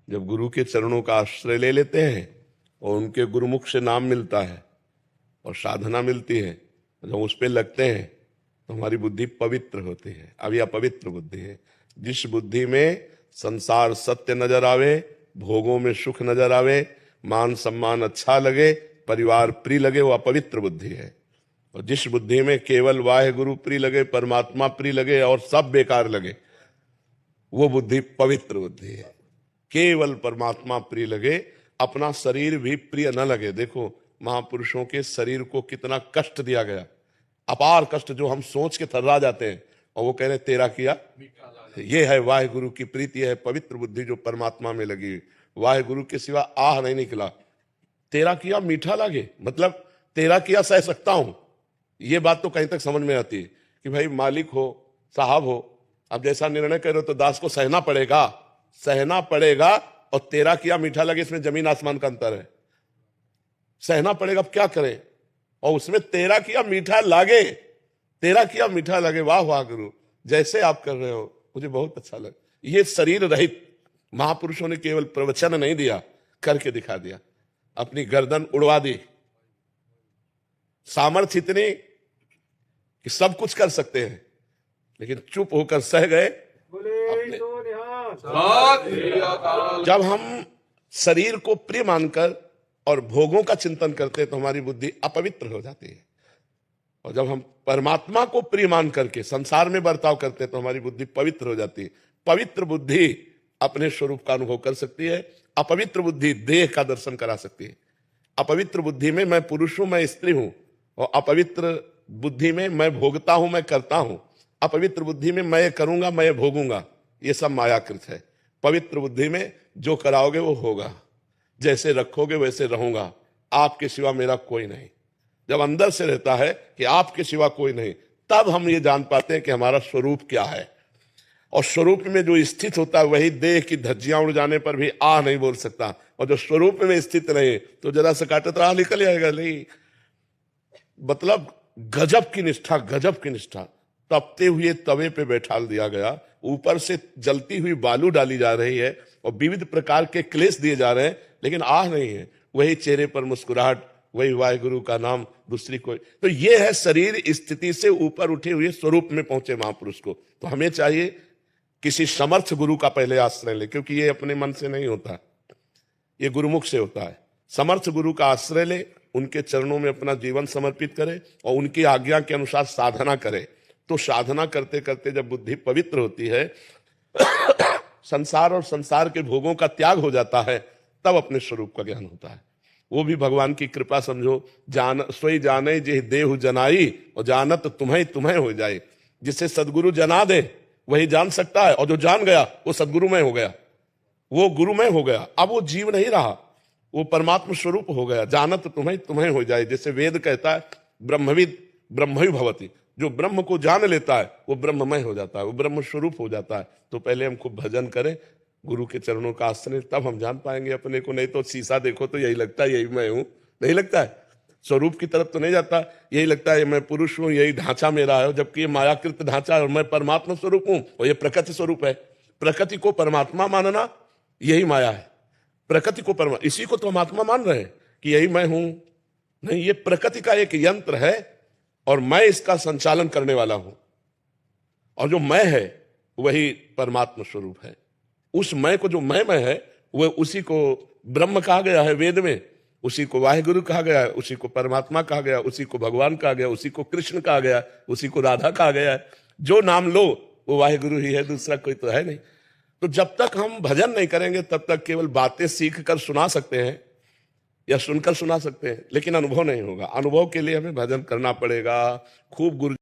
जब गुरु के चरणों का आश्रय ले लेते हैं और उनके गुरुमुख से नाम मिलता है और साधना मिलती है, जब उस पर लगते हैं तो हमारी बुद्धि पवित्र होती है। अब यह अपवित्र बुद्धि है। जिस बुद्धि में संसार सत्य नजर आवे, भोगों में सुख नजर आवे, मान सम्मान अच्छा लगे, परिवार प्रिय लगे, वो अपवित्र बुद्धि है। और जिस बुद्धि में केवल वाहे गुरु प्रिय लगे, परमात्मा प्रिय लगे और सब बेकार लगे, वो बुद्धि पवित्र बुद्धि है। केवल परमात्मा प्रिय लगे, अपना शरीर भी प्रिय न लगे। देखो महापुरुषों के शरीर को कितना कष्ट दिया गया, अपार कष्ट, जो हम सोच के थर्रा जाते हैं। और वो कह रहे तेरा किया। ये है वाहे गुरु की प्रीति, है पवित्र बुद्धि जो परमात्मा में लगी। वाहे गुरु के सिवा आह नहीं निकला। तेरा किया मीठा लगे, मतलब तेरा किया सह सकता हूं। ये बात तो कहीं तक समझ में आती है कि भाई मालिक हो, साहब हो, अब जैसा निर्णय करो तो दास को सहना पड़ेगा, सहना पड़ेगा। और तेरा किया मीठा लगे, इसमें जमीन आसमान का अंतर है। सहना पड़ेगा, अब क्या करें। और उसमें तेरा किया मीठा लागे, तेरा किया मीठा लगे। वाह वाह गुरु, जैसे आप कर रहे हो मुझे बहुत अच्छा लगा। ये शरीर रहित महापुरुषों ने केवल प्रवचन नहीं दिया, करके दिखा दिया। अपनी गर्दन उड़वा दी। सामर्थ्य इतनी कि सब कुछ कर सकते हैं, लेकिन चुप होकर सह गए अपने। जब हम शरीर को प्रिय मानकर और भोगों का चिंतन करते हैं तो हमारी बुद्धि अपवित्र हो जाती है। और जब हम परमात्मा को प्रिय मान करके संसार में बर्ताव करते हैं तो हमारी बुद्धि पवित्र हो जाती है। पवित्र बुद्धि अपने स्वरूप का अनुभव कर सकती है। अपवित्र बुद्धि देह का दर्शन करा सकती है। अपवित्र बुद्धि में मैं पुरुष हूं, मैं स्त्री हूं। और अपवित्र बुद्धि में मैं भोगता हूं, मैं करता हूं। अपवित्र बुद्धि में मैं करूंगा, मैं भोगूंगा। ये सब मायाकृत है। पवित्र बुद्धि में जो कराओगे वो होगा, जैसे रखोगे वैसे रहूंगा, आपके सिवा मेरा कोई नहीं। जब अंदर से रहता है कि आपके सिवा कोई नहीं, तब हम ये जान पाते हैं कि हमारा स्वरूप क्या है। और स्वरूप में जो स्थित होता है वही देह की धज्जियां उड़ जाने पर भी आ नहीं बोल सकता। और जो स्वरूप में स्थित नहीं तो जरा से काटे तो निकल जाएगा। नहीं, मतलब गजब की निष्ठा, गजब की निष्ठा। तपते हुए तवे पे बैठा दिया गया, ऊपर से जलती हुई बालू डाली जा रही है और विविध प्रकार के क्लेश दिए जा रहे हैं, लेकिन आह नहीं है। वही चेहरे पर मुस्कुराहट, वही वाहेगुरु का नाम, दूसरी कोई। तो ये है शरीर स्थिति से ऊपर उठे हुए स्वरूप में पहुंचे महापुरुष को। तो हमें चाहिए किसी समर्थ गुरु का पहले आश्रय ले, क्योंकि ये अपने मन से नहीं होता, ये गुरुमुख से होता है। समर्थ गुरु का आश्रय ले, उनके चरणों में अपना जीवन समर्पित करे और उनकी आज्ञा के अनुसार साधना करे। तो साधना करते करते जब बुद्धि पवित्र होती है, संसार और संसार के भोगों का त्याग हो जाता है, तब अपने स्वरूप का ज्ञान होता है। वो भी भगवान की कृपा समझो। जान सोई जाने जे देहु जनाई, और जानत तुम्हें तुम्हें हो जाए। जिसे सदगुरु जना दे वही जान सकता है, और जो जान गया वो सदगुरुमय हो गया, वो गुरुमय हो गया। अब वो जीव नहीं रहा, वो परमात्म स्वरूप हो गया। जानत तुम्हें तुम्हें हो जाए। जैसे वेद कहता है ब्रह्मविद ब्रह्मयु भवति, जो ब्रह्म को जान लेता है वो ब्रह्ममय हो जाता है, वो ब्रह्म स्वरूप हो जाता है। तो पहले हम खूब भजन करें, गुरु के चरणों का आश्रय, तब हम जान पाएंगे अपने को। नहीं तो शीशा देखो तो यही लगता है यही मैं हूं, नहीं लगता है। स्वरूप की तरफ तो नहीं जाता, यही लगता है मैं पुरुष हूं, यही ढांचा मेरा है। जबकि ये मायाकृत ढांचा है और मैं परमात्मा स्वरूप हूं, और ये प्रकृति स्वरूप है। प्रकृति को परमात्मा मानना यही माया है। प्रकृति को परमात्मा, इसी को तो हम आत्मा मान रहे हैं कि यही मैं हूं। नहीं, ये प्रकृति का एक यंत्र है और मैं इसका संचालन करने वाला हूं। और जो मैं है वही परमात्मा स्वरूप है। उस मैं को, जो मैं है, वह उसी को ब्रह्म कहा गया है वेद में, उसी को वाहेगुरु कहा गया है, उसी को परमात्मा कहा गया, उसी को भगवान कहा गया, उसी को कृष्ण कहा गया, उसी को राधा कहा गया है। जो नाम लो वो वाहेगुरु ही है, दूसरा कोई तो है नहीं। तो जब तक हम भजन नहीं करेंगे तब तक केवल बातें सीख कर सुना सकते हैं या सुनकर सुना सकते हैं, लेकिन अनुभव नहीं होगा। अनुभव के लिए हमें भजन करना पड़ेगा, खूब गुरु